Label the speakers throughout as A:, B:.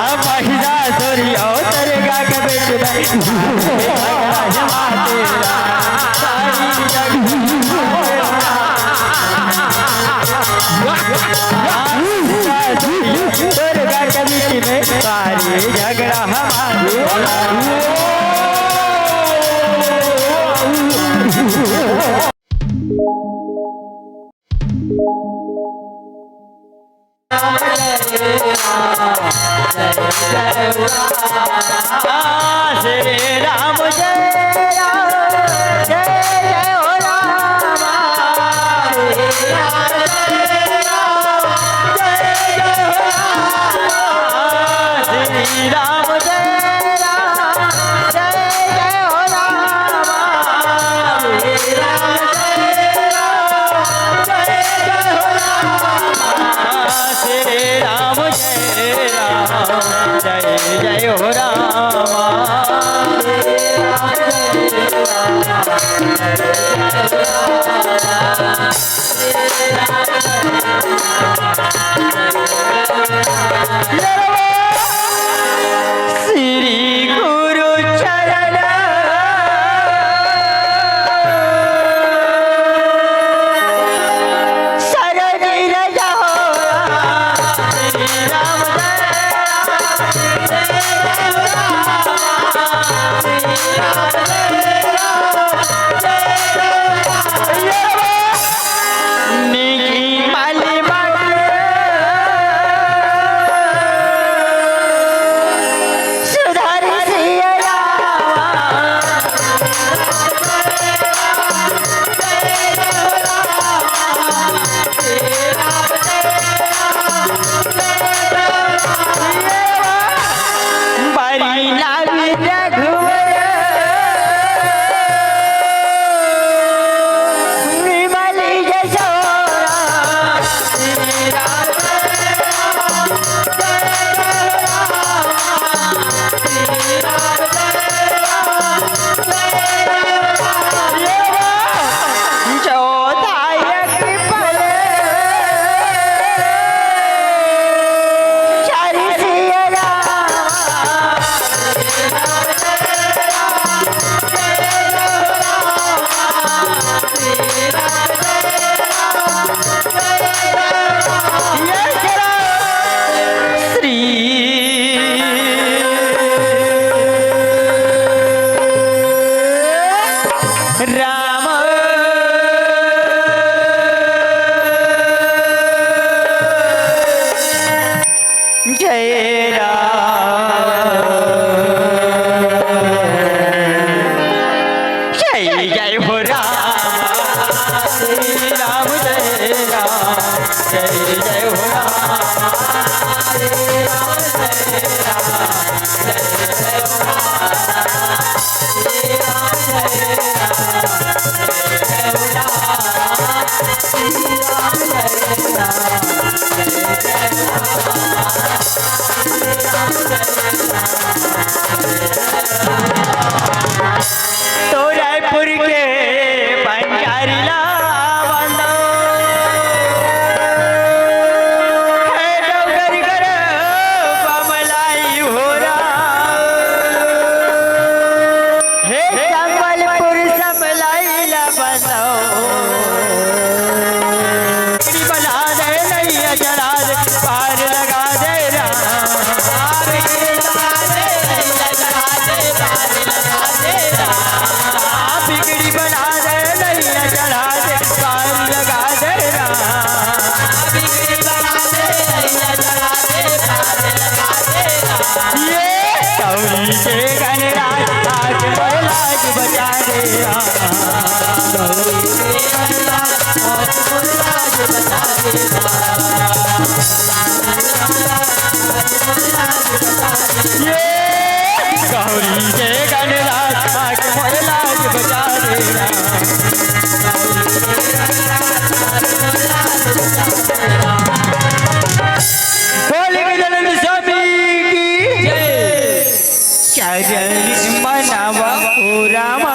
A: महिषासुरी अवतर गा के बेच दुर्गा के बीच में सारी झगड़ा श्री राम जय राम जय जय हो राम श्री राम जय राम जय जय हो राम श्री राम जय जय हो रामा श्री गुरु चरण शरण रजा श्री राम तो रायपुर के पंचारी गौरी के गणराज आके मोर लाज बचा देना। बोल गजानन स्वामी की जय। चरण मनावा ओ रामा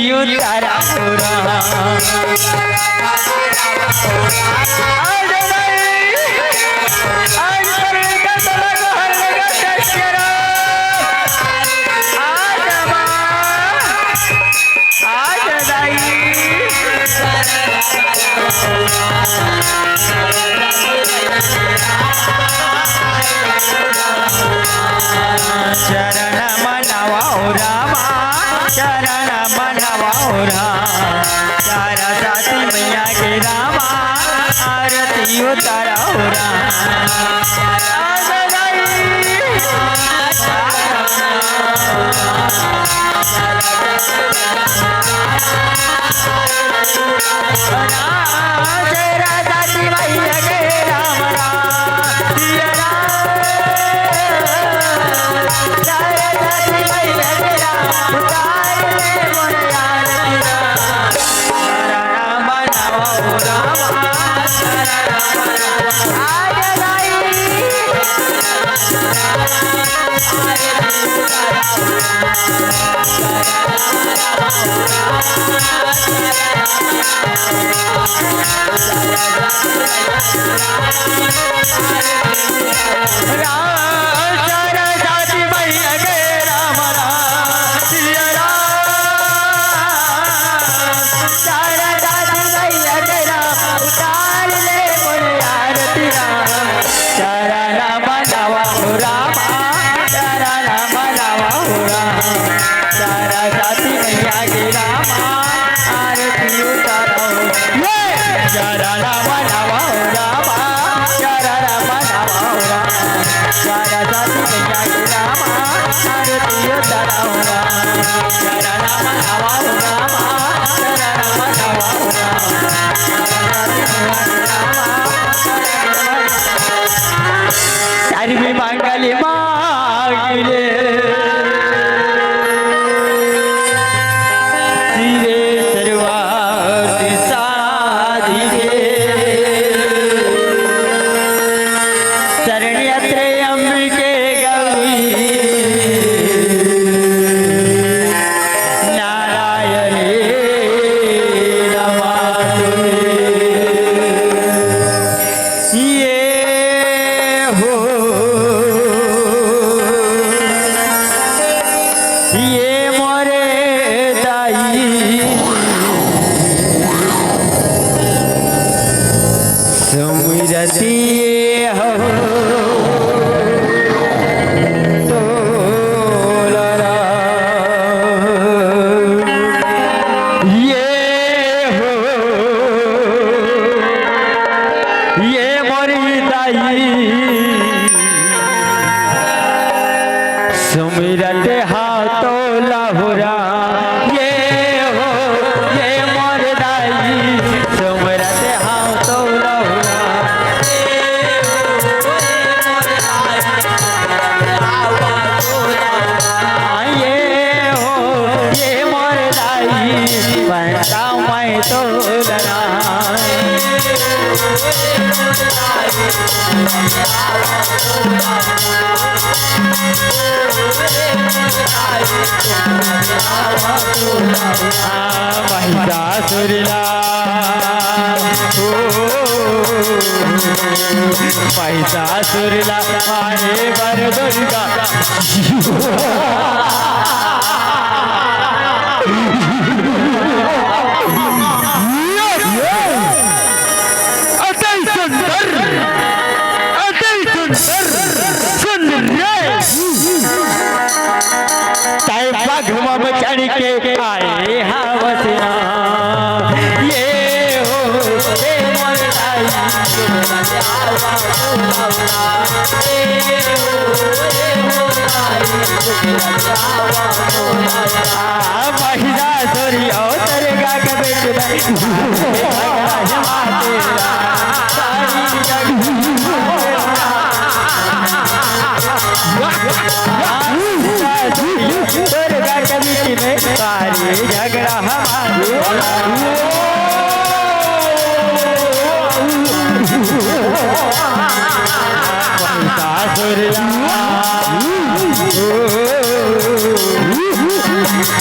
A: दियो तारा पूरा चरण मनवाओ रामा चरण मनवाओ रामा तारा जाति मैया के रामा आरती उतारो तेरा जाति मैया के रामा सर्वी मंगल मांगले सिरे सर्वार्थ साधिके शरण्यत्रे अंबिके गौरी नारायणे नमस्तुते ये मोरे दाई सुमिरती हो तोलरा ये मोरी दाई सुमिरते हाथों लहुरा ये हो ये मोर दाई सुमिरते हाथों लहुरा ये हो ये मोर दाई बनता मैं तो लड़ा महिषासुरला महिषासुरला मारे बर दुर्गा घुमम चढ़ के आए हवसना ये हो ये मोर दाई महिषासुरी अवतर गा के सारी झगड़ा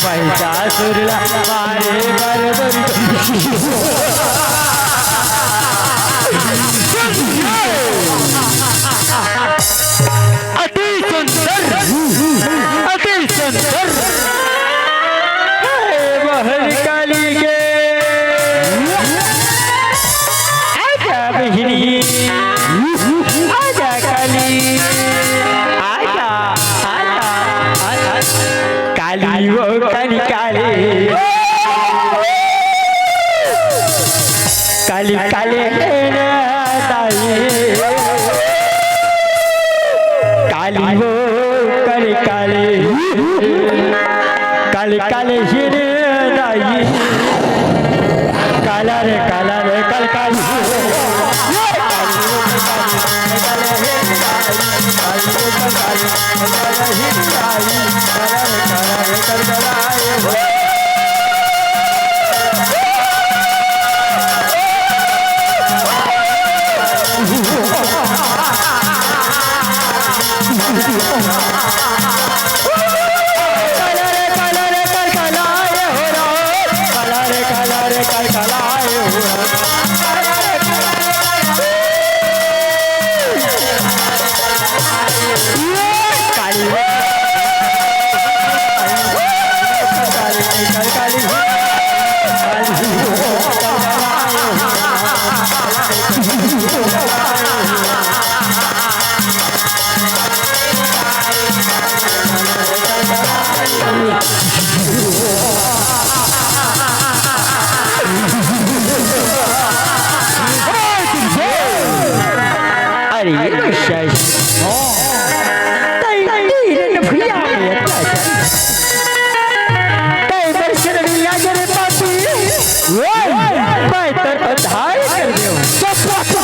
A: महिषासुर सुरला मारे बरबरी अति सुंदर बहर काली के आजा बहिनी आजा काली आजा आजा आजा काली वो काली काली काली काली काली वो काली काली काली काली हिरे दाई काला रे काल काली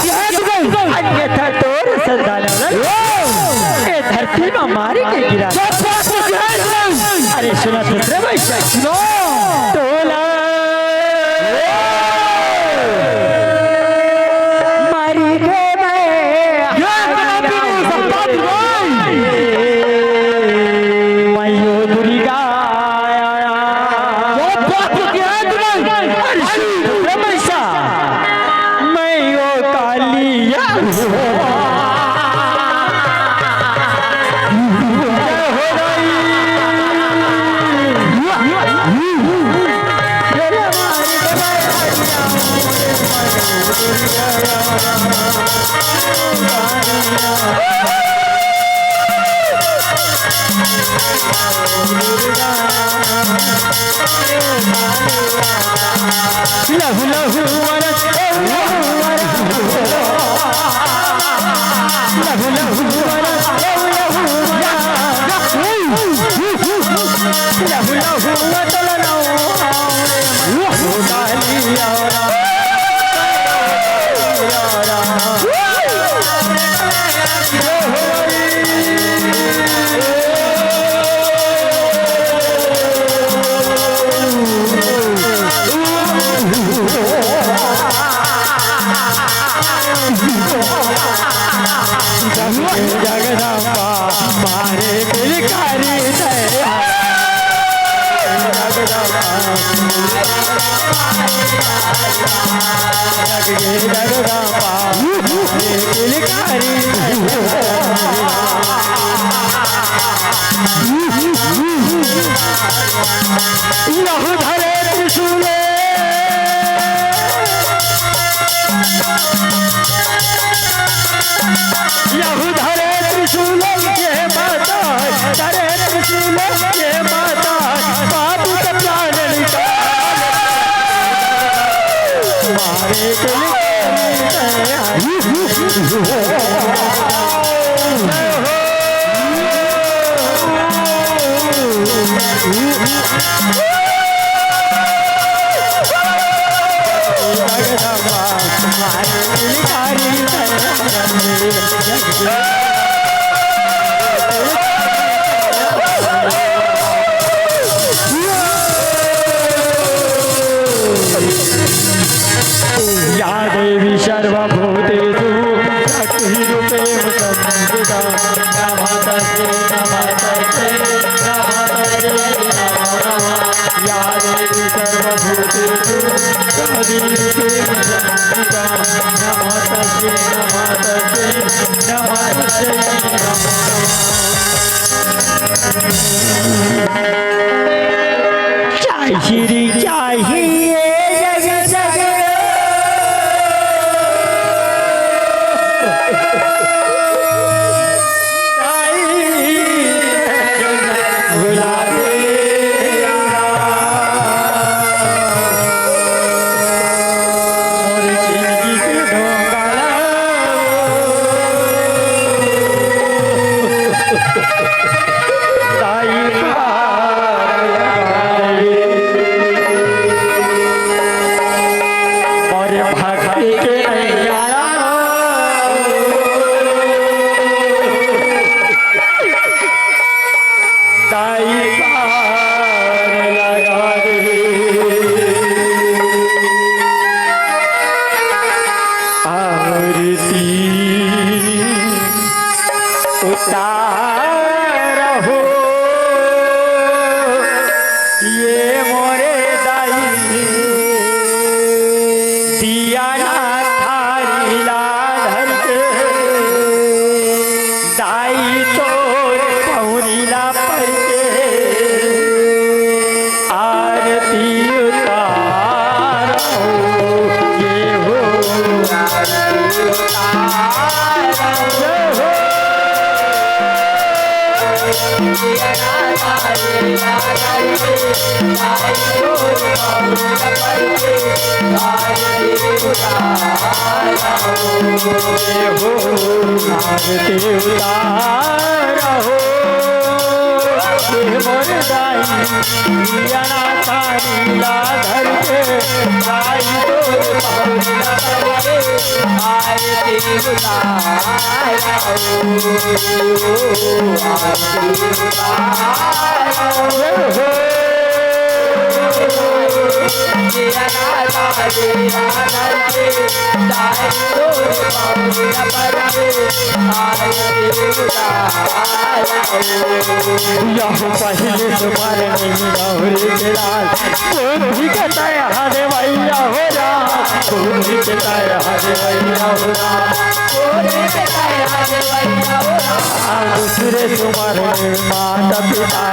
A: अन्यथा तोर संतान धरती में मारे के गिरा अरे सुना सुन वैश्य सुनो तोला मारी गे मैं दुर्गा लहू लहू वरस लहू लहू वरस लहू लहू वतल जगदम्बा मारे बिलकारी जगदम्बा बिलकारी लहू धरे त्रिशूले लहू धरे त्रिशूल ये माता धरे त्रिशूल ये माता बाबू का प्राण मारे या देवी सर्वभूतेषु शक्तिरूपेण संस्थिता नमस्ते नमस्ते नमस्ते नमो नमः या श्री चाहिए जग जग रहो ये मोरे दाई दिया ना थारी लाधर के दाई तो पौरीला पर के आरती उतारो ये हो आरती उतारो पहले तुम्हारे नहीं नौरी के लाल कौन भी कहता है हरे भैया हो राम कौन भी कहता है हरे भैया हो राम कौन भी कहता है हरे भैया हो राम दूसरे तुम्हारे माता पिता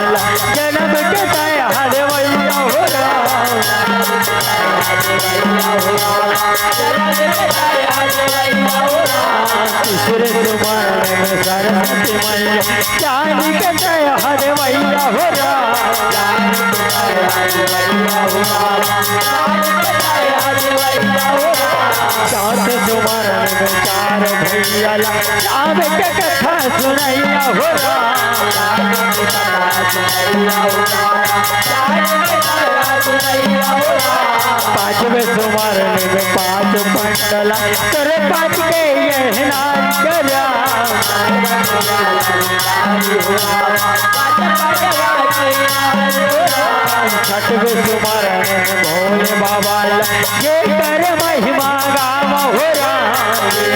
A: जन्म कहता है हरे भैया हो राम तीसरे तुम्हारे सरस्वती मैया जानी कहता है हरे भैया हो राम चौथे तुम्हारे चार भैया राम के कथा सुनैया हो राम पांचवें तुम्हारे में पांच पंडला तेरे पांच के ये नाच करा छठवें तुम्हारे में भोले बाबा ये कर महिमा गाव हो राम ये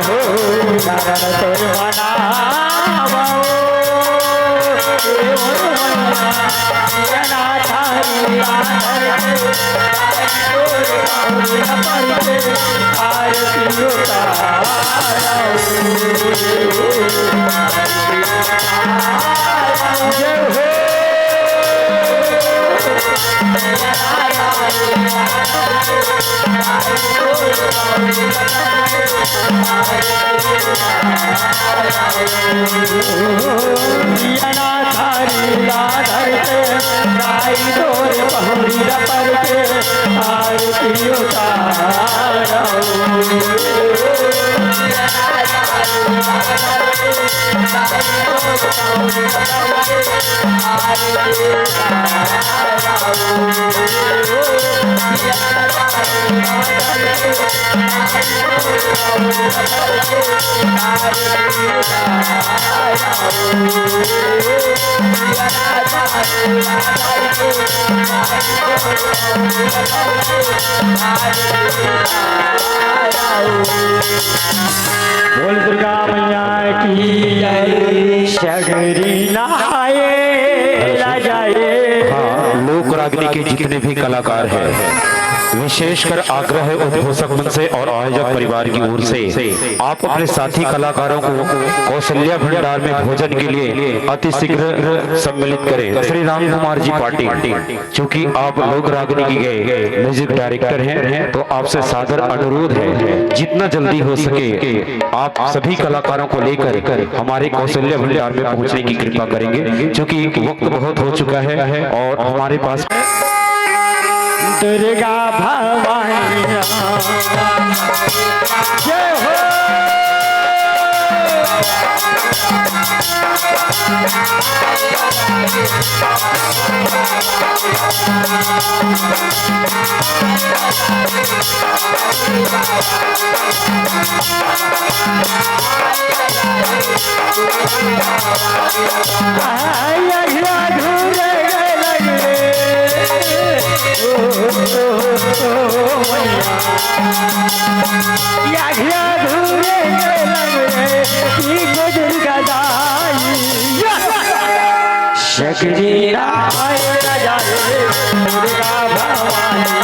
A: हो नारायण तेरे मना बोल दुर्गा मैया की जय। सगरी नहाए राजा
B: रागिनी के जितने भी कलाकार हैं, विशेषकर आग्रह उद्घोषक मंच से और आयोजक परिवार की ओर से आप अपने साथी कलाकारों को कौशल्या भंडार में भोजन के लिए अति शीघ्र सम्मिलित करें। श्री राम कुमार जी पाटिल, चूंकि आप लोक रागिनी की गए म्यूजिक डायरेक्टर हैं, तो आपसे सादर अनुरोध है जितना जल्दी हो सके आप सभी कलाकारों को लेकर हमारे कौशल्या भंडार में पहुंचने की कृपा करेंगे, क्योंकि वक्त बहुत हो चुका है और हमारे पास
A: दुर्गा भवानी जय हो। शक्ति राय जाए दुर्गा भवानी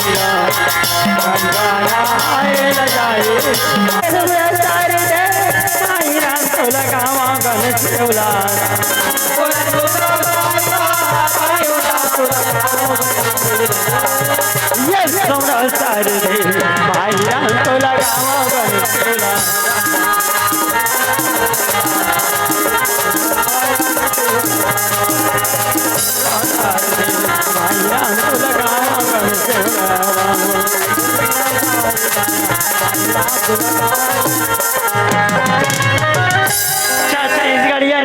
A: लगावा गणेश सारे भाई राम तो लगावा गणेश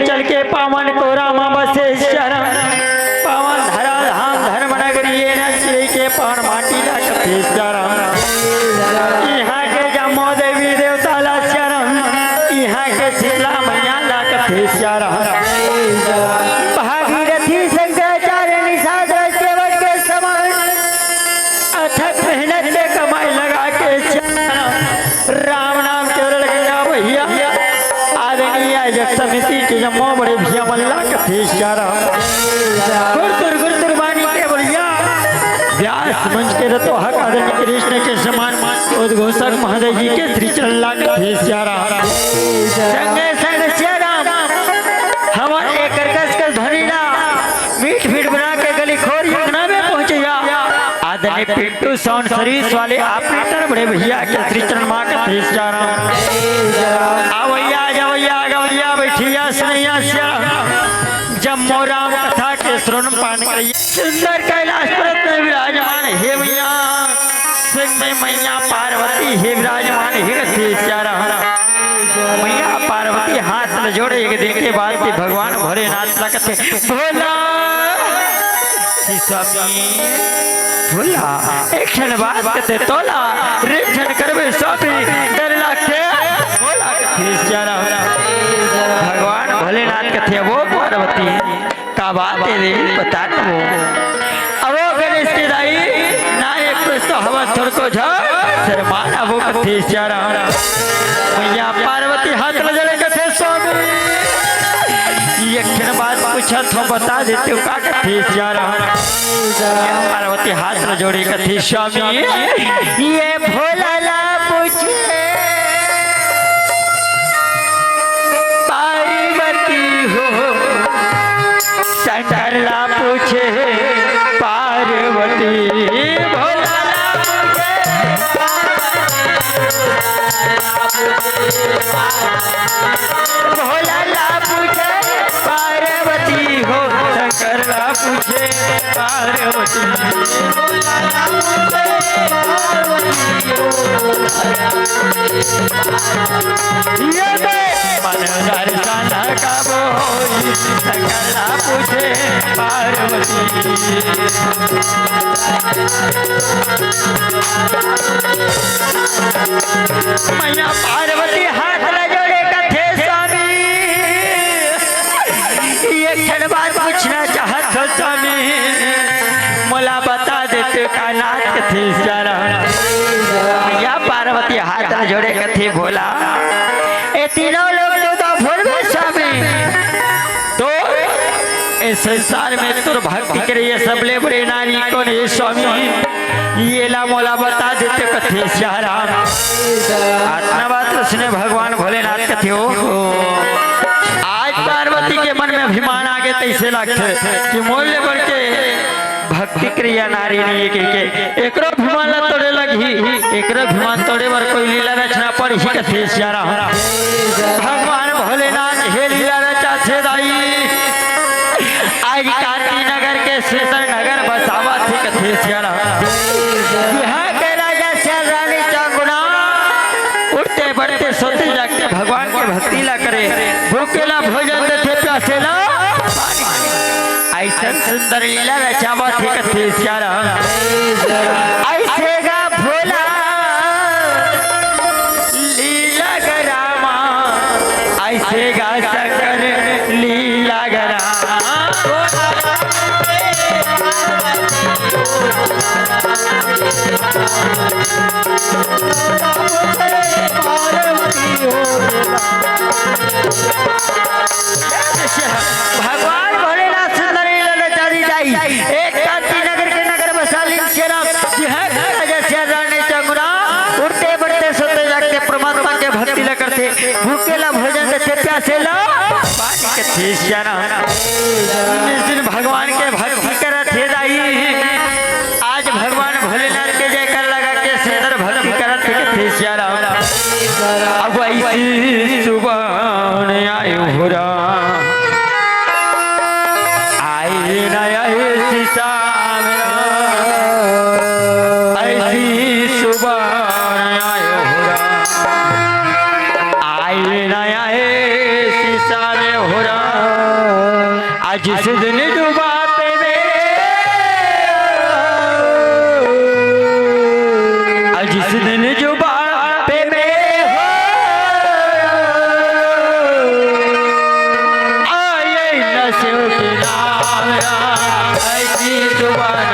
A: चल के पावन तोरा माँ बसे शरण पावन धरा धाम धर्म नगरी श्री के पावन माटी यहाँ के जम्मो देवी देवता ला शरण यहाँ के शीतला मैया ला कथे भागीरथी शंकराचार्य निषाद सेवक के समान अथक मेहनत से कमाई लगा के राम नाम केवल गंगा भैया आदरणीय आयोजक समिति के जम्मो बड़े भैया मल्ला कथे गुरुदुर वाणी के भैया व्यास मंच के रतो हक आदरणीय कृष्ण के समान उद्घोषक महोदय जी के श्री चल्ला कथे संगे संग श्याराम हमारे एक कर्कश कर धनीला मीठ मीठ बना के गली खोर यमुना में पहुंचेगा आदरणीय पिंटू साउंड सर्विस वाले ऑपरेटर बड़े भैया के श्री चरण मां का फेस जा रहा आवैया जवैया गवैया बैठिया सुनैया श्याम जम्मो राम कथा के श्रवण पान करिए सुंदर कैलाश पर्वत में विराजमान हे भैया सिंह में मैया पार्वती हे विराजमान हे फेस जा रहा मैया पार्वती हाथ में जोड़े एक दिन के बाद कि भगवान भोलेनाथ लगते भोला स्वामी भोला एक क्षण बाद कहते तोला रे क्षण करबे स्वामी डर लागे भोला कथे जा रहा भगवान भोलेनाथ कथे वो पार्वती का बात है बता दो अब वो गणेश की दाई ना एक तो हवा थोड़ को झा शर्माना वो कथे जा रहा मैया पार्वती हाथ लजड़े कथे स्वामी ये क्षण बात पूछा तो बता देते हो का कथे जा रहा पार्वती हाथ में जोड़ी कथे स्वामी ये भोला ला पूछे पार्वती हो शंकर ला पूछे पार्वती भोला ला भोला ला पूछे पार्वती हो शंकर ला पूछे पार्वती मन दर्शन कब होई शंकर ला पूछे पार्वती मैया पार्वती हाथ जोड़े कथे स्वामी ये क्षण बात पूछना चाहत हो स्वामी मोला बता देते का नाच कथे जा रहा मैया पार्वती हाथ जोड़े कथे भोला ए तीनों लोग तो भोल में स्वामी तो इस संसार में तुर भक्ति करिए सबले बड़े नारी कौन है स्वामी ये ला मोला बता देते कथे श्याराम आत्मा बात उसने भगवान भोलेनाथ कथे हो आज पार्वती के मन में अभिमान आ गए तैसे लगते कि मूल्य बढ़ के भक्ति क्रिया नारी नहीं के एकरो अभिमान ला तोड़े लगी एकरो अभिमान तोड़े बर कोई लीला रचना पर ही कथे श्याराम भगवान भोलेनाथ हे लीला रचा छे दाई आज कांती नगर के शेषर नगर बसावा थी कथे श्याराम यहाँ के राजा श्याल रानी चांगुना उठते बढ़ते सोते जागते भगवान की भक्ति ला करे भूखेला भोजन देते प्यासेला ऐसा सुंदर लीला रचावा थी कथे श्याराम ऐसे गा भोला लीला गरामा ऐसे गा शंकर लीला गरामा भगवान भोलेनाथ सुंदर लीला रचारी जाई एक कांती नगर के नगर बसालिन शेरा राजा श्याल रानी चांगुना उठते बढ़ते सोते जागते परमात्मा के भक्ति ला करते भूखेला भोजन देते प्यासेला पानी के थे श्याराम जिस दिन भगवान के भक्ति करत हे दाई आज भगवान भोलेनाथ के जयकार लगा के सेदर भक्ति करत थे श्याराम अब ऐसी सुबान आयो होरा आई नया ऐसी सामना ऐसी सुबान आयो होरा आई नया ऐसी सामने होरा आज जिस दिन डूबा पे आज जिस दिन डूबा पे में हो आए नशे के नाम ऐसी जुबान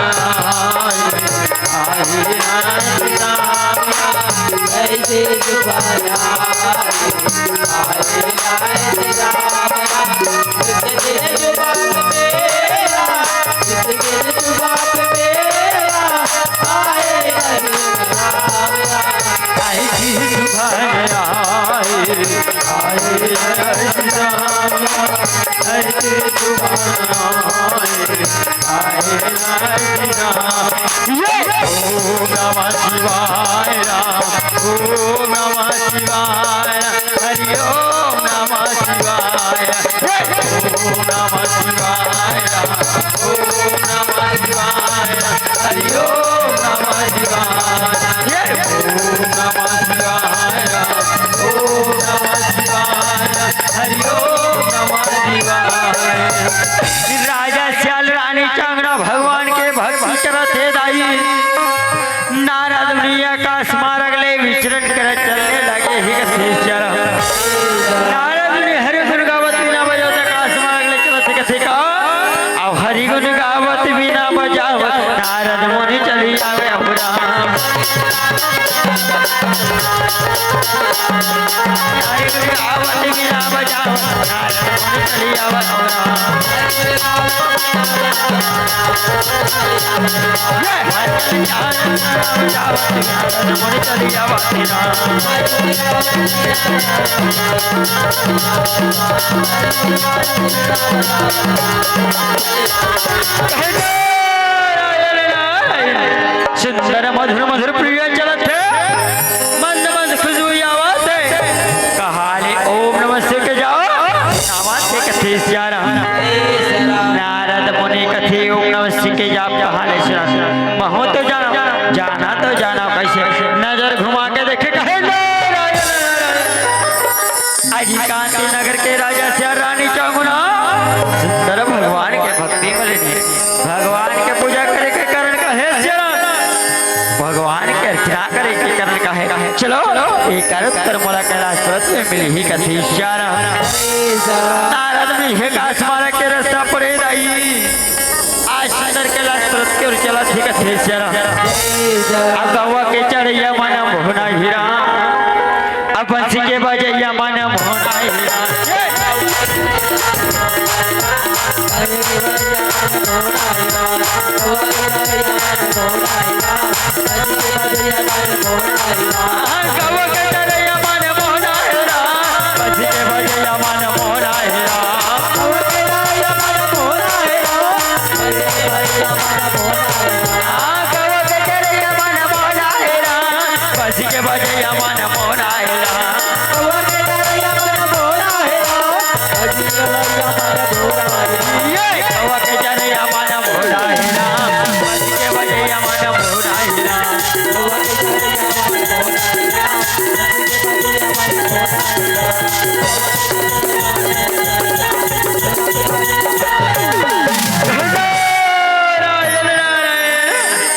A: ऐसी जुबान नमः शिवाय राम ओम नमः शिवाय हरि ओम नमः शिवाय ओम नमः शिवाय राम ओम नमः शिवाय हरि ओम नमः शिवाय ओम नमः शिवाय राम ओम नमः शिवाय हरि ओम नमः शिवाय राजा श्याल रानी चांगना भगवान के भक्ति करत हे दाई नारद मुनि आकाश मार्ग ले विचरण कर चलने लगे ही कथे श्याराम नारद मुनि हरि गुण गावत बिना बजावत आकाश मार्ग ले चलत कथे का अब हरि गुण गावत बिना बजावत नारद मुनि चली आवे राम हरि गुण गावत बिना बजावत नारद मुनि चली आवे सुंदर मधुर मधुर प्रिय चलत है मंद मंद खुशबू आवाज है कहाले ओम नमः शिवाय के जाओ आवाज से कथे श्याराम नारद मुनि कथे ओम नमः शिवाय के जाप कहाले श्याराम महो तो जाना तो जाना कैसे नजर घुमा के देखे कहे आज कांती नगर के राजा श्याल रानी चांगुना सुंदर भगवान के भक्ति में भगवान के पूजा करे के कारण कहे भगवान के अर्चना करे के कारण कहे चलो एक कर मोला कैलाश पर्वत में मिली ही कथी श्याराम नारद ने हे काश मारा के रास्ता पर आई आज सुंदर कैलाश पर्वत के ओर चला थी कथी श्याराम अब गवा के चढ़ैया माना मोहना हीरा अब बंसी के बजैया माना मोहना हीरा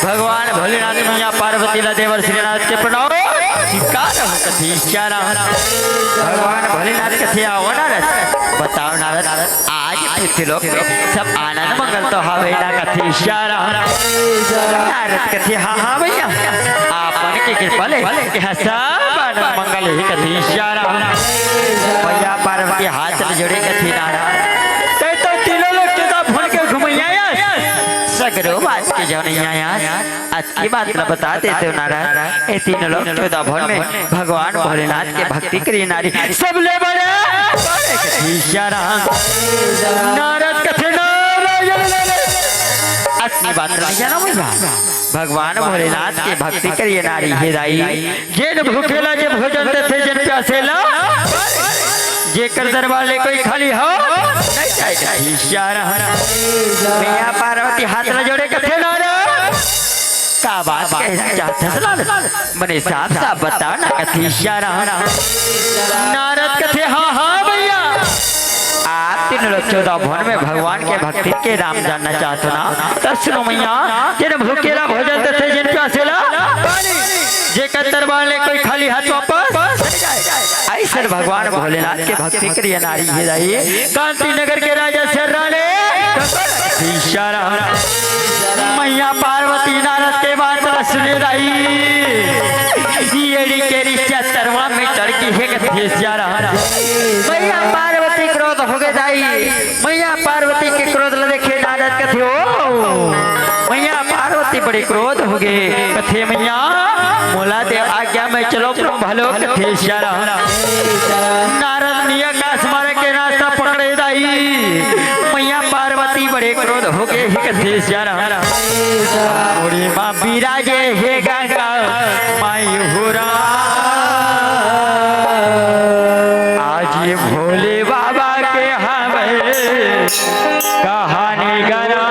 A: भगवान भोलेनाथ मैया पार्वती ला देवर श्रीनाथ के प्रणाम भगवान भोलेनाथ कथे आओ नारद बताओ नारद आज त्रिलोक में सब आनंद मंगल तो हवे ना कथे नारद कथे हाँ हाँ भैया आपन के कृपा ले कि सब आनंद मंगल ही कथे भैया पार्वती हाथ जोड़े कथे नारद तो तीनों लोग चौदह फोन के घुमैया सगरो बात के जो नहीं आया आज की बात न बता देते हो नारायण ये तीनों लोग चौदह भवन में भगवान भोलेनाथ के भक्ति करिए नारी सब ले बड़े नारद कथे असली बात नहीं जाना भैया भगवान भोलेनाथ के भक्ति करिए नारी हे दाई जिन भूखेला जे भोजन देते जिन प्यासेला जेकर दरबार ले कोई खाली हो मैया पार्वती हाथ न जोड़े कथे नारद का बात कहना चाहते मने साफ साफ बता ना कथे नारद कथे हाँ हाँ भैया आप तीनों लोग चौदह भवन में भगवान के भक्ति के नाम जानना चाहते ना तो सुनो मैया जिन भूखेला भोजन देते जिन प्यासेला जेकर दरबार ले कोई खाली हाथ वापस ऐसे भगवान भोलेनाथ के भक्ति करिए नारी हे दाई कांति नगर के राजा शर्राने मैया पार्वती नारद के बात सुने दाई येड़ी केरी 74वां में चढ़की है कथे मैया पार्वती क्रोध हो गए दाई मैया पार्वती के क्रोध ल देखे नारद कथे ओ मैया पार्वती बड़े क्रोध हो गए कथे मैया मोला देव आज्ञा में चलो भलो कथे नारद ने आकाश मारे के रास्ता पकड़े दाई मैया पार्वती बड़े क्रोध हो गए ही कथे मोरी माँ बिराजे हे गंगा माई हुरा आज ये भोले बाबा के हमें कहानी गना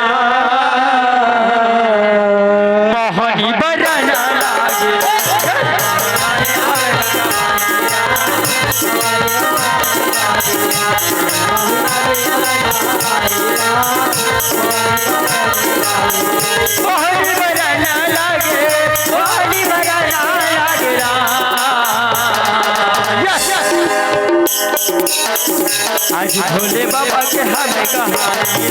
A: मोहनी बरना लागे मोहनी बरना लागे मोहनी बरना लागे आज भोले बाबा के हमें कहानी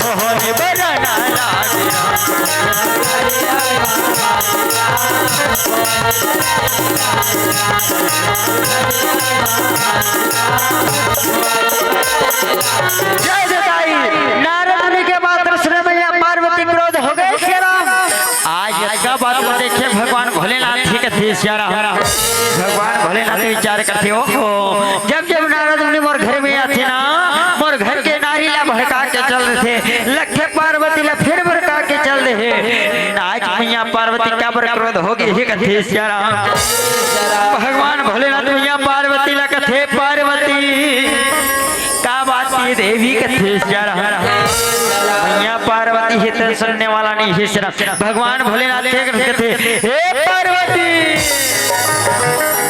A: मोहनी बरना लागे जय जताई नारद मुनि के बात सुने मैया पार्वती क्रोध हो गए आज का बात को देखे भगवान भोलेनाथ ही कथे भगवान भोलेनाथ विचार करते हो जब जब नारद मुनि मोर घर में आते ना मोर घर के नारी ला भड़का के चल रहे थे लखे पार्वती ला फिर भड़का के चल रहे आज मैया पार्वती का बर क्रोध हो गई ही कथे भगवान भोलेनाथ मैया पार्वती ला कथे पार्वती का बात ये देवी कथे मैया पार्वती हित सुनने वाला नहीं है भगवान भोलेनाथ कथे हे पार्वती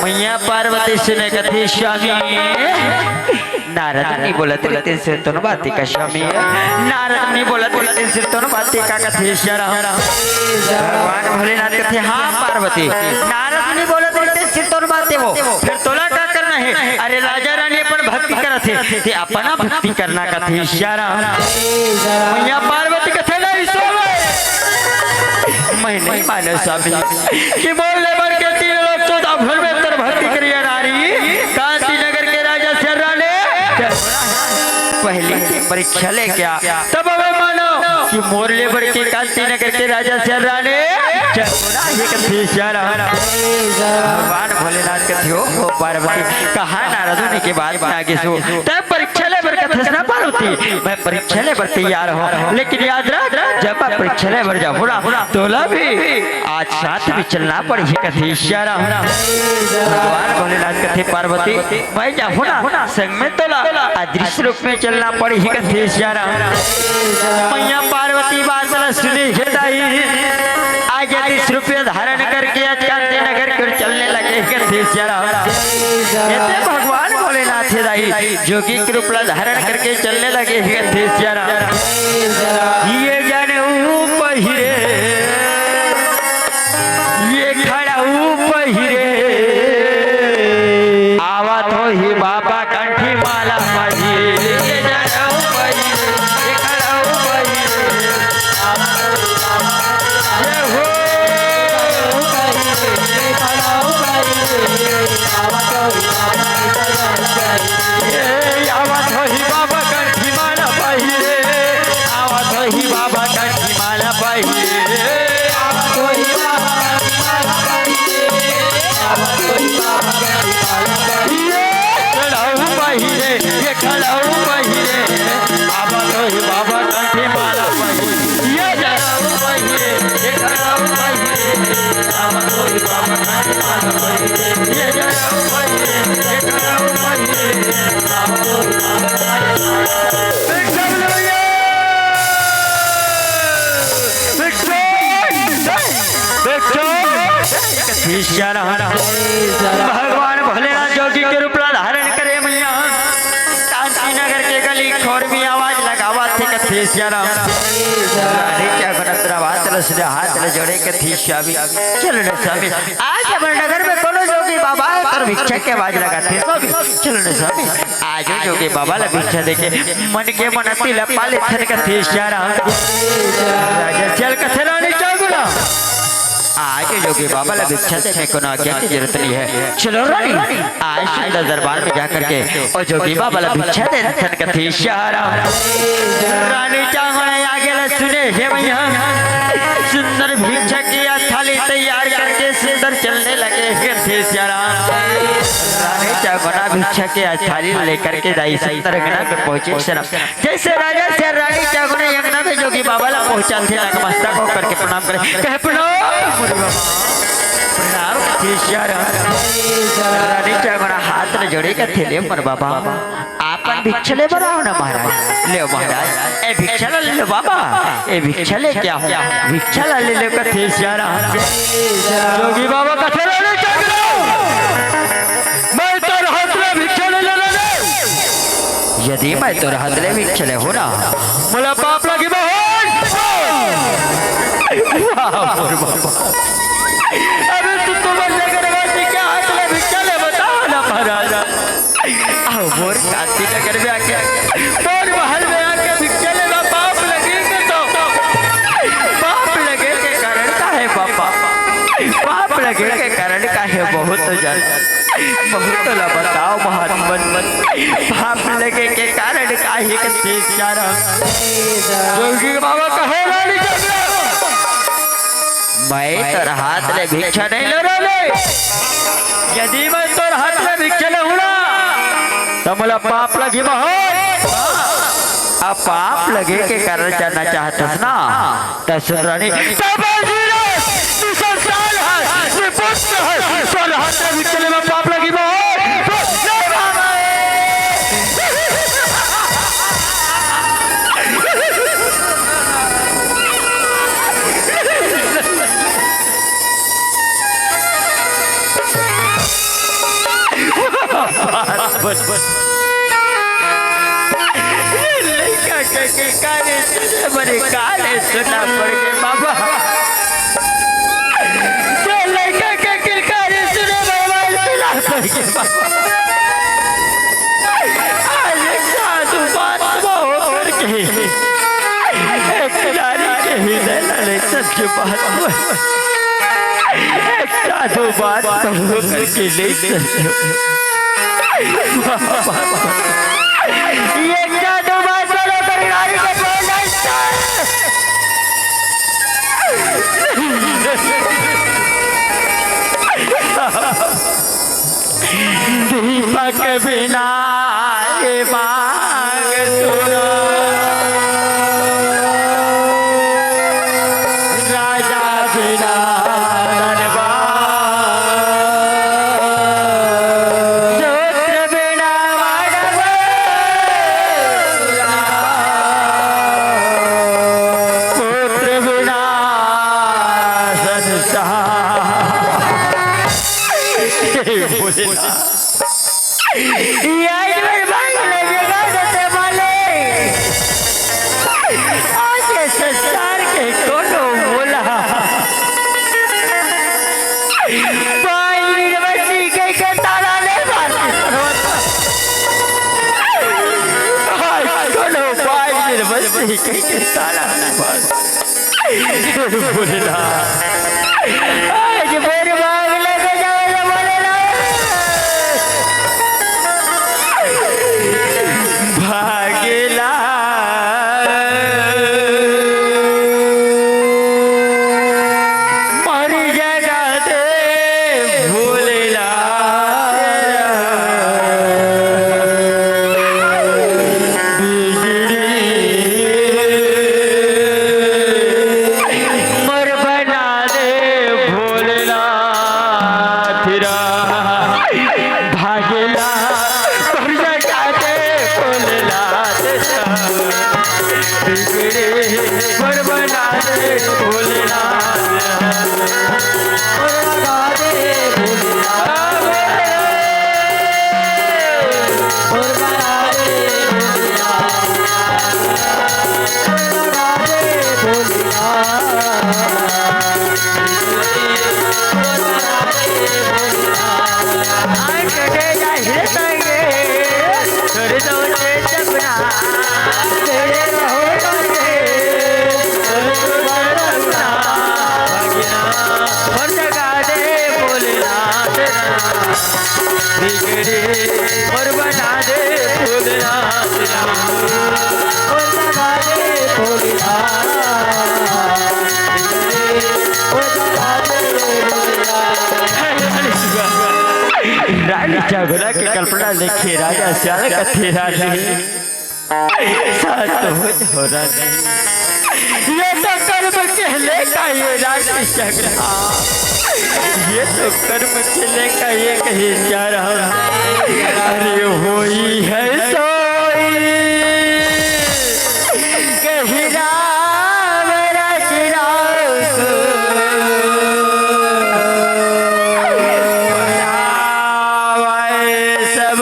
A: मैया पार्वती सुने कथे स्वामी नारद नहीं बोला तेरे से तो बाती का स्वामी नारद नहीं बोला तेरे से तो बाती का कथे भगवान भोलेनाथ कथे हाँ पार्वती नारद नहीं बोला तेरे से तो बातें वो फिर तोला क्या करना है अरे राजा रानी अपन भक्ति करते थे अपना भक्ति करना कथे मैया पार्वती कथे नहीं सोवे मैं नहीं माने स्वामी कि बोलने भर के 3 लोग 14 भर में तर भक्ति करिए नारी कांति नगर के राजा शर्रा ने पहली परीक्षा ले क्या तब हमें मानो कि मोरले भर के कांति नगर के राजा से राणे भगवान भोलेनाथ के थियो पार्वती कहा नारद होने के बाद आगे सो तब परीक्षा ले भर का ना पार्वती मैं परीक्षा ले भर तैयार हूँ लेकिन याद रख जब मैं परीक्षा ले भर जाऊँ तोला भी आज साथ भी चलना पड़ेगी कथी भगवान भोलेनाथ कथे पार्वती मैं जाऊँ ना संग में तोला अदृश्य रूप में चलना पड़ेगी कथी मैया पार्वती बात सुनी आज अदृश्य रूप धारण करके कांति नगर कर चलने लगे भगवान भोलेनाथ जोगी के रूप धारण करके चलने लगे ये जाने पहिरे ये खड़ा पहिरे आवत हो ही बाबा कंठी माला पहिरे ये जाने पहिरे ये खड़ा पहिरे ये हो आवत हो ही बाबा कंठी माला पहिरे आवत हो ही बाबा कंठी माला पहिरे आवत हो ही बाबा खड़ाऊ पहिरे ये खड़ाऊ पहिरे आवत हो ही बाबा कंठी माला पहिरे ये खड़ाऊ पहिरे ये खड़ाऊ पहिरे आवत हो ही बाबा कंठी माला पहिरे ये खड़ाऊ पहिरे ये खड़ाऊ पहिरे आवत हो ही बाबा भगवान भोलेनाथ जोगी के रूप धारण करे मैया कांति नगर के गली खोर में आवाज लगावा थे कथी हाथ जोड़े कथी चलो न स्वामी आज हमारे नगर में कोनो जोगी बाबा और भिक्षा के आवाज लगाते चलो न स्वामी आज जोगी बाबा ला भिक्षा देके मन के मनती लपा ले थन कथी राजा चल कथे रानी चौगुना आज जोगी बाबा ला भिक्षा देने को आज्ञा की जरूरत नहीं है चलो रानी आज सुंदर दरबार में जाकर के और जोगी बाबा ला भिक्षा दे थन कथी रानी चावड़ा आगे ला सुने हे भैया सुंदर भिक्षा की थाली तैयार करके सुंदर चलने लगे रानी चावड़ा भिक्षा की थाली लेकर के दाई सुंदर अंगना में पहुंचे जैसे राजा से रानी चावड़ा अंगना में जोगी बाबा ला पहुंचा थे नतमस्तक होकर के प्रणाम करे कहे प्रणाम रानी चावड़ा हाथ में जोड़े का थे ले मर बाबा आपन भिक्षा ले बनाओ ना महाराज ले महाराज ए भिक्षा ले लो बाबा ए भिक्षा ले क्या हो भिक्षा ले ले कथे जोगी बाबा कथे ले मैं तो हाथ में भिक्षा ले ले यदि मैं तो हाथ में भिक्षा ले हो ना मोला पाप लगी बहन अबे तू तो बंदे कर क्या हाथ में भिक्षा ले बता ना महाराज मोर कांति नगर में आके मोर महल में आके भिक्षा लेना पाप लगेगा तो पाप लगे के कारण का है पापा पाप लगे के कारण का है बहुत बहुत ला बताओ महात्मन पाप लगे के कारण का है कथी जोगी बाबा कहे रानी मैं तोर हाथ ले भिक्षा नहीं ले रहा यदि मैं तोर हाथ ले भिक्षा ले हुआ तो मोला पाप लगी अब पाप लगे के कारण जाना चाहता ना तो सुन रानी पाप लगी बस बड़े काले सुना पड़ गए बाबा लड़का के किरकारे सुने बाबा आज साधु बात होकर के एक नारी के हृदय लड़े सच बात एक साधु बात होकर के नहीं ये जादू बिना ये मांग सुनो राजा बिना सूत्र बिना पुत्र बिना संसार के कोनो बोला ताला नहीं बोलेला आज फिर भाग लेके जाओ बोलेला भागेला मरी जगा दे भूलेला मर बना दे भोलेनाथ भागेला मर जगा दे भोलेनाथ बिगड़े मर बना दे भोलेनाथ मर लगा दे भोलेनाथ मर बना दे और बना दे भोलेनाथ और लगा दे भोलेनाथ रानी जागरा की कल्पना लिखे राजा श्याल कथे रानी साथ हो रानी ये तो कर्म कहले का ये रानी जागरा ये तो कर्म कहले का ये कहे जा रहा अरे होई है सोई कही राम रचना सब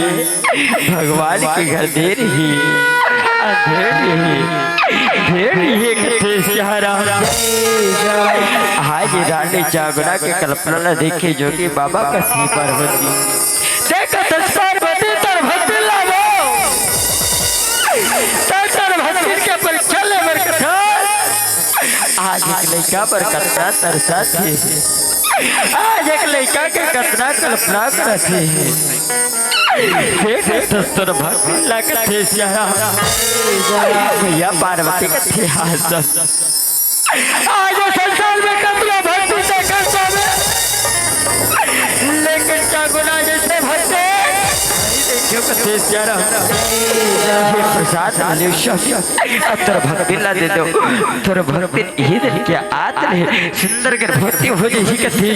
A: भगवान के घर देर ही कथे सहारा आज रानी जागरा के कल्पना देखे जो कि बाबा का श्री पार्वती देखो पार्वती तर भक्ति लाभो तर भक्ति के परीक्षा ले बर कथा आज एक लड़का पर कथा तरसा थे आज एक लड़का के कतना कल्पना करते तर भक्ति ला कथे भैया पार्वती कथे हाथ आज संसार में कतना भक्ति से करता है लेकिन चागुना जैसे भक्ति प्रसाद तर भक्ति ला दे दो तर भक्ति ही दिन क्या आते सुंदर कर भक्ति हो जाए कथे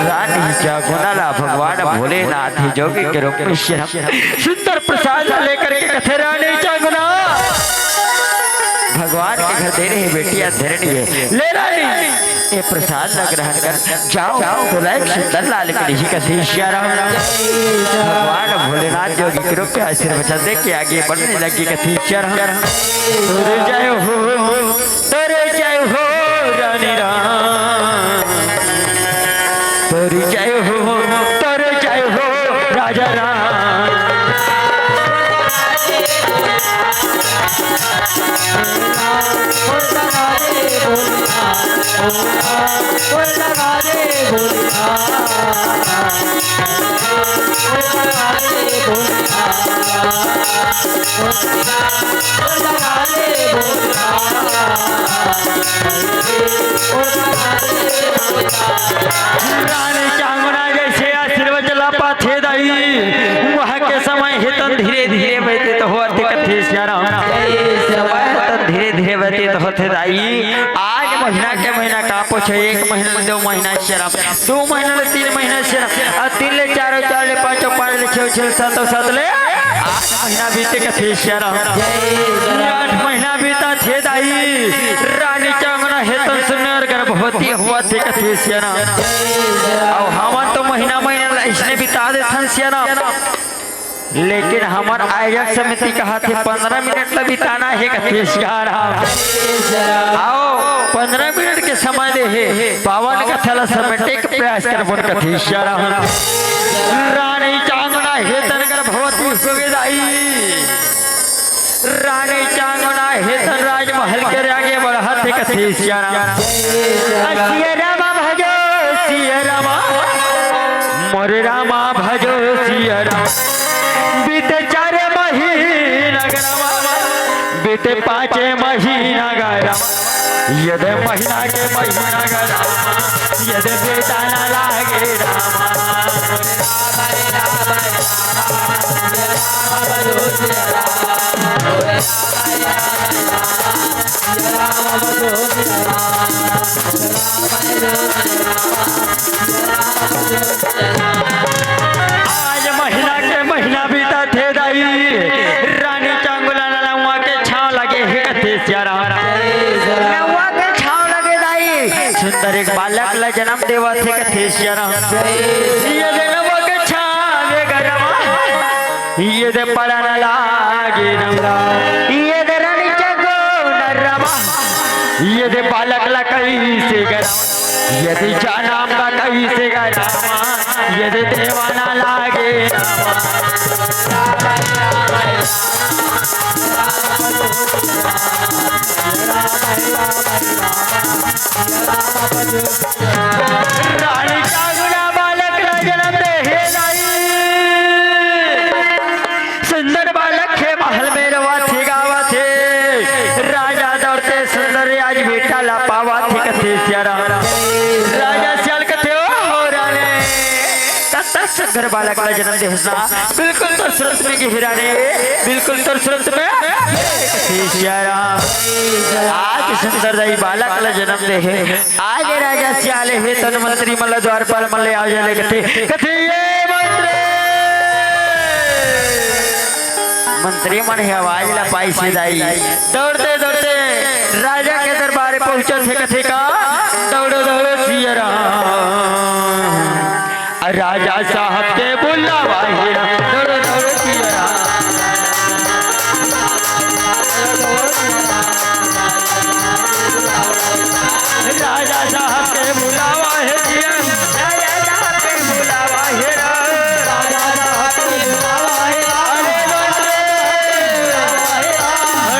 A: रानी जागुना ला भगवान भोलेनाथ जोगी के रूप में सुंदर प्रसाद लेकर के कथे रानी जागुना भगवान के घर दे रही बेटिया धरनी है ले रानी ये प्रसाद न ग्रहण कर जाओ सुंदर लाल कली का भगवान भोलेनाथ जोगी के रूप में आशीर्वचन दे के आगे बढ़ने लगी कथी जय हो रानी राम जय हो राजा राम लगा दे रानी चांगना जैसे आशीर्वाद चला पाथे दाई वहाँ के समय हितन धीरे धीरे बहते तो होते कथे श्याराम धीरे धीरे बहते तो होते दाई आज महीना के महीना का पूछे 1 महीना 2 महीना श्याराम 2 महीना 3 महीना श्याराम 3 ले 4 4 ले 5 5 ले 6 6 7 7 ले 8 महीना बीते कथे श्याराम 8 महीना बीता थे दाई रानी चांगना हेतन सुनर गर्भवती हुआ थे कथे श्याराम अब हम तो महीना महीना इसने बिता दे थन श्याराम लेकिन हमार आयोजक समिति कहा थे 15 मिनट ला बिताना है कथे श्याराम आओ 15 मिनट के समय दे है पावन कथा ला समेटे के प्रयास कर बोल कथे श्याराम रानी चांगना हेतन गर्भवती सुविदाई रानी चांगना हेतन राजमहल के आगे बढ़ा थे कथे श्याराम सिया रामा भजो सिया रामा मोरे रामा भजो सिया राम बीते 4 महीना गरमा बीते 5 महीना गरमा यदि महीना के महीना गरमा यदि बेटा न लागे आज महीना के महीना बीता थे दाई रानी चांगुला नलवा के छाव लगे है कथे श्याराम नलवा के छाव लगे दाई सुंदर एक बालक ला जन्म देवा थे कथे श्याराम ये नलवा के छाव गरमा ये दे पड़ा न लागे नमरा ये दे रानी चांगुला रमा ये दे बालक ला कैसे गरमा यदि नाम का कैसे गरमा यदि देवाना लागे रानी चांगुला बालक ला जन्म दे हे दाई सुंदर बालक है महल में रवा थे गावा थे राजा दौड़ते सुंदर आज बेटा ला पावा थे कथे श्याराम राजा श्याल कथे हो राने घर बालक का जन्म दे हसना बिल्कुल तो सुरत में की हिराने बिल्कुल तो सुरत में श्याराम आज सुंदर दाई बालक का जन्म दे है आज राजा श्याले है तन मंत्री मल्ल द्वारपाल मल्ल आ जाले कथे कथे ये मंत्री मन है आवाज ला पाई से दाई दौड़ते दौड़ते राजा के दरबार पहुंचल थे कथे का दौड़ो दौड़ो श्याराम राजा साहब के बुलावा हीरा दौड़ो दौड़ो श्याराम राजा साहब के बुलावा है जिया राजा साहब के बुलावा हीरा राजा साहब के बुलावा हीरा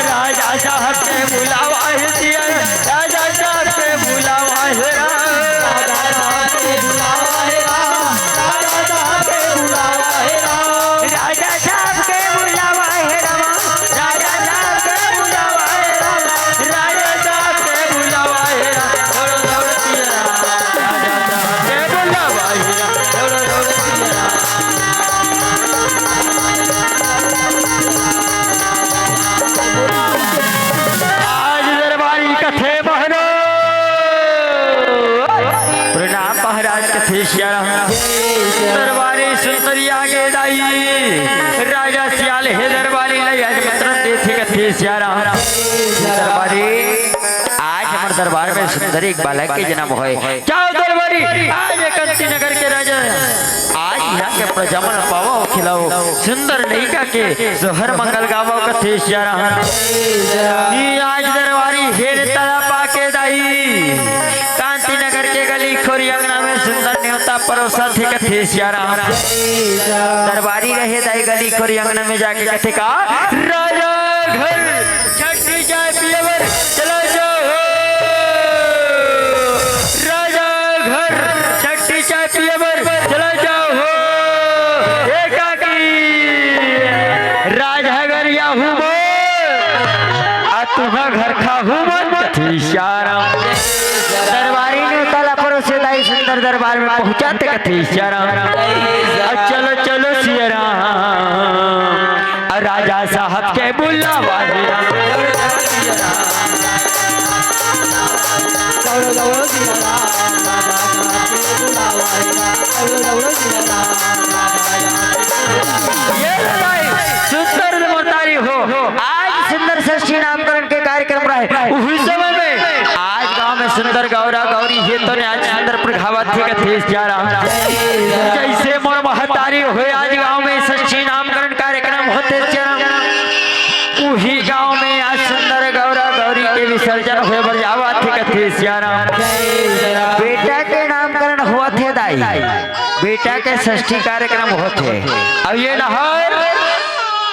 A: राजा साहब के बुलावा है जिया राजा साहब के बुलावा हीरा दरबारी सुंदरी आगे दाई राजा सियाल है दरबारी मंत्र देते कथे श्याराम दरबारी आज हमारे दरबार में सुंदर एक बालक के जन्म होए जाओ दरबारी आज कंती नगर के राजा आज यहाँ के प्रजमन पावो खिलाओ सुंदर लड़का के जोहर मंगल गावो कथे श्याराम आज दरबारी हेर तला पाके दाई कांति नगर के गली खोरी अंगना में सुंदर न्योता परोसा थे कथे श्याराम दरबारी रहे दाई गली खोरी अंगना में जाके कथे का राजा घर छठी जाए पियवर चलो जाओ राजा घर छठी जाए पियवर चलो जाओ खाहू मन कथी श्याराम दरबारी ने कला परोसे दाई सुंदर दरबार में पहुंचाते कथी श्याराम चलो चलो सियाराम राजा साहब के बुलावा सुंदर मोतारी हो आज सुंदर षष्ठी नामकरण के कार्यक्रम रहे उसी समय में आज गांव में सुंदर गौरा गौरी है तो ने आज सुंदर प्रभावत थे कथेश जा रहा जैसे मोर महतारी हो आज गांव में षष्ठी नामकरण कार्यक्रम होते चरण उही गांव में आज सुंदर गौरा गौरी के विसर्जन हुए बजावा थे कथेश जा रहा बेटा के नामकरण हुआ थे दाई बेटा के षष्ठी कार्यक्रम होते अब ये लहर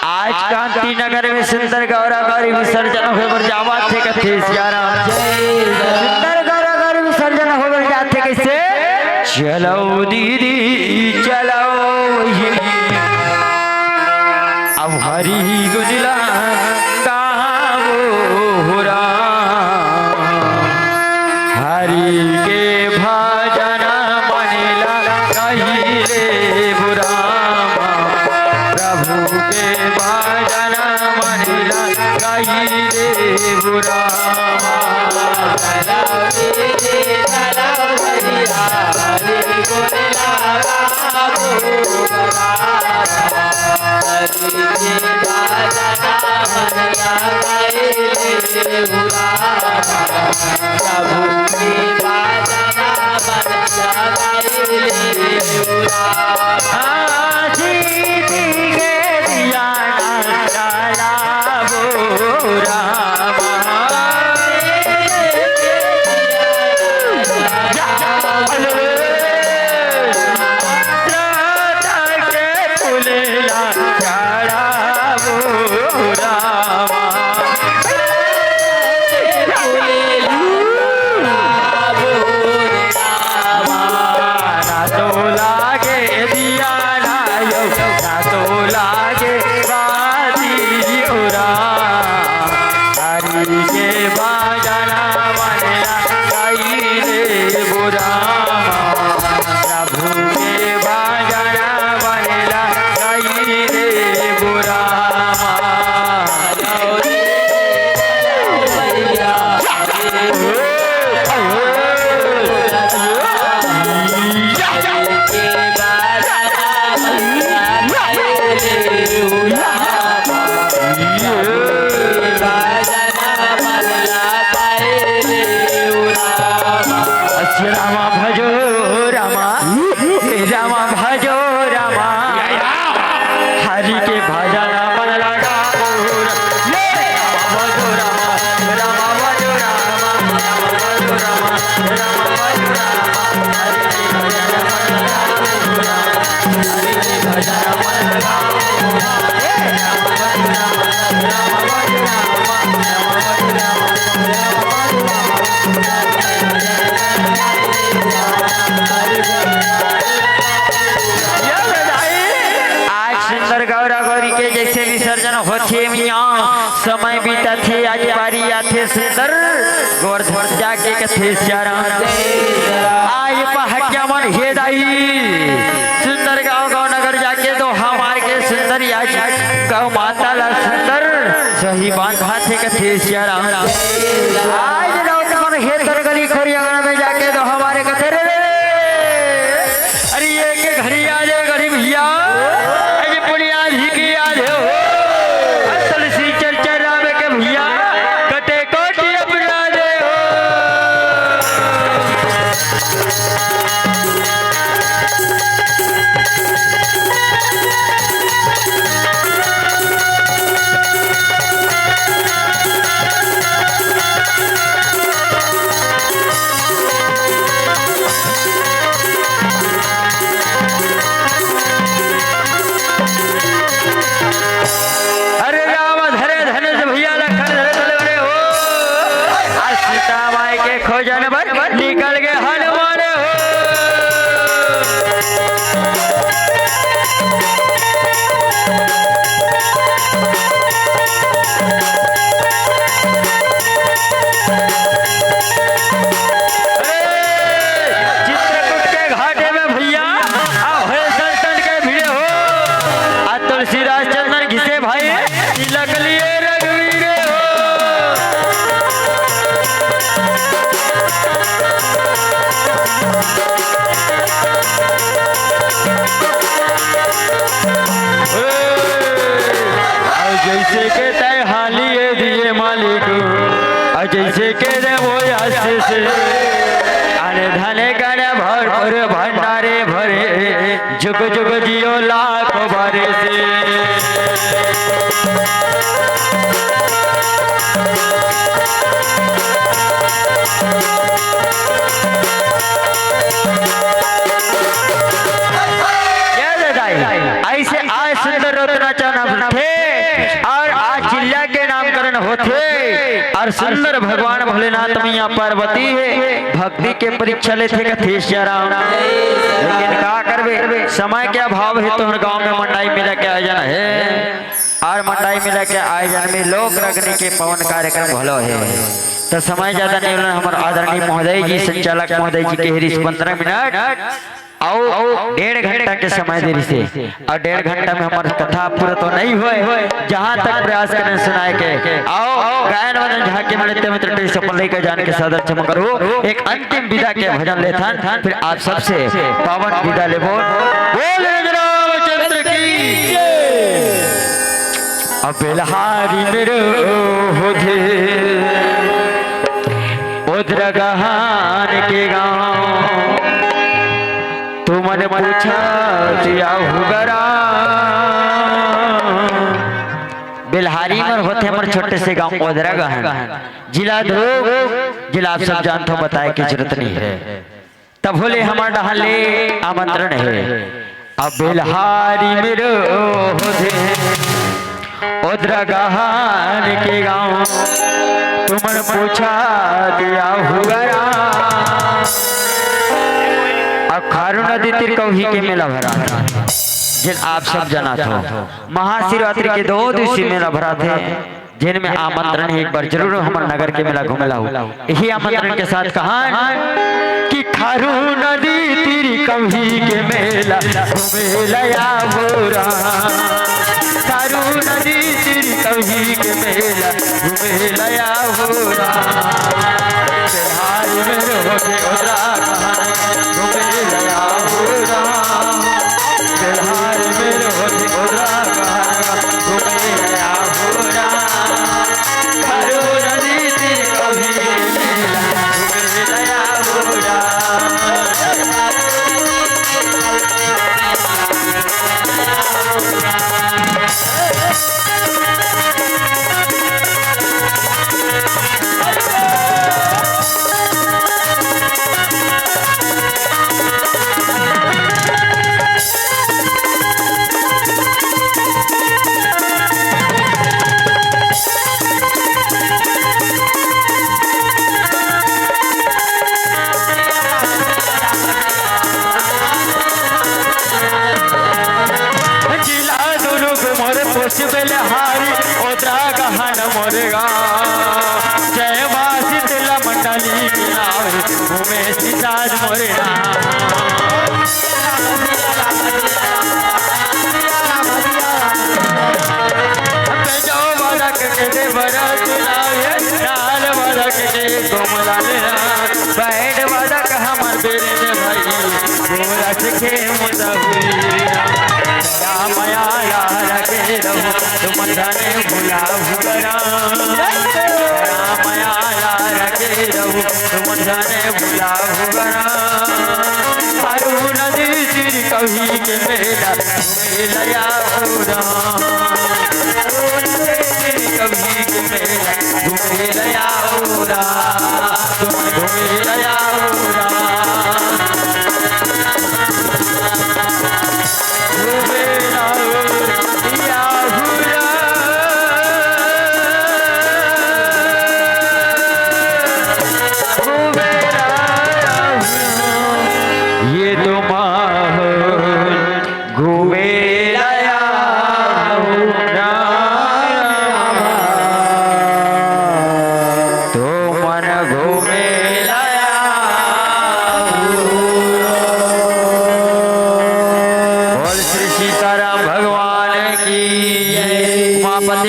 A: आज कांति नगर में सुंदर गौरा गौरी विसर्जन हुए बजावा थे कथेश जा रहा सुंदर गौरा गौरी विसर्जन हुए जाते कैसे चलो दीदी चलो अब हरी गुजला हरि के भजन मनिला कहिले बुरामा प्रभु के भजन मनिला कहिले बुरामा समय बीता थे आज बारी आथे सुंदर गोवर्धन जाके कथे आज पहाड़िया मन हे दाई सुंदर गांव गांव नगर जाके तो हमारे के सुंदर आज गौ माता ला सुंदर सही बांधा थे कथे आज लौट मन हे तर गली खोरिया में जाके तो हमारे कथे रे अरे ये के घड़ी आ जाए गरीब भैया अरे पुलिया ही की आ जाओ खोजन भर निकल गए हनुमान हो के देवो आशीष अरे धन गण भरपुर भंडारे भरे जुग जुग जियो लाख बरस ऐसे आज सुंदर रत्नाचा नाम थे और आज जिला के नामकरण होते और सुंदर भगवान भोलेनाथ मैया पार्वती है भक्ति के परीक्षा लेते कथेश राम लेकिन का करबे समय के अभाव है तो गांव में मंडाई मेला के आयोजन है और मंडाई मेला के आयोजन में लोक रगने के पवन कार्यक्रम भलो है तो समय ज्यादा नहीं होना हमारे आदरणीय महोदय जी संचालक महोदय जी के हिरीस 15 मिनट आओ 1.5 घंटा के समय देरी से और 1.5 घंटा में हमारी कथा पूरा तो नहीं हुए जहाँ तक प्रयास करें सुनाए के आओ गायन वादन झाके मिलते मित्र सफल लेकर जाने के सादर क्षमा करो एक अंतिम विदा के भजन लेथन फिर आप सबसे पावन विदा ले बोले रामचंद्र की अब बेलहारी मेरो होधे उद्रगहान के गाँव तुमने पूछा जिया हुगरा बेलहारी में होते हमारे छोटे से गांव ओदरा गहन जिला ध्रुव जिला आप सब जानते हो बताए की जरूरत नहीं है तब बोले हमारा डहाले आमंत्रण है अब बेलहारी मेरो होते ओदरा गहन के गांव तुमने पूछा जिया हुगरा खारू नदी तीर कौही के मेला भरा था जिन आप सब जाना था महाशिवरात्रि के 2 दिवसीय मेला भरा थे जिनमें आमंत्रण एक बार जरूर हमारे नगर के मेला घूमेला हो यही आमंत्रण के साथ कहा कि खारू नदी तीर कौही के मेला घूमेला बोरा खारू नदी तीर कौही के मेला घूमेला बोरा बिहार में होके ओरा बिहार में होते ओरा खारू नदी तीर कभी मेला घूमेला बोरा बेलहारी ओदरा गहन मोरेगा जय मां शीतला मंडली की नाव घूमे सीताज मोरेगा जो बालक के बरत लाल बालक के कोमला बैठ बालक हमर बेरे में भाई गोरा के मुदा हुई माया यार के रहो तुम धने भुला भुगरा माया यार के रहो तुम धने भुला भुगरा खारू नदी तीर कभी के मेला घूमेला बोरा कभी के मेला घूमेला बोरा तुम घूमेला बोरा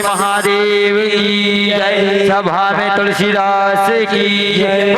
A: महादेव की जय सभा में तुलसीदास की जय।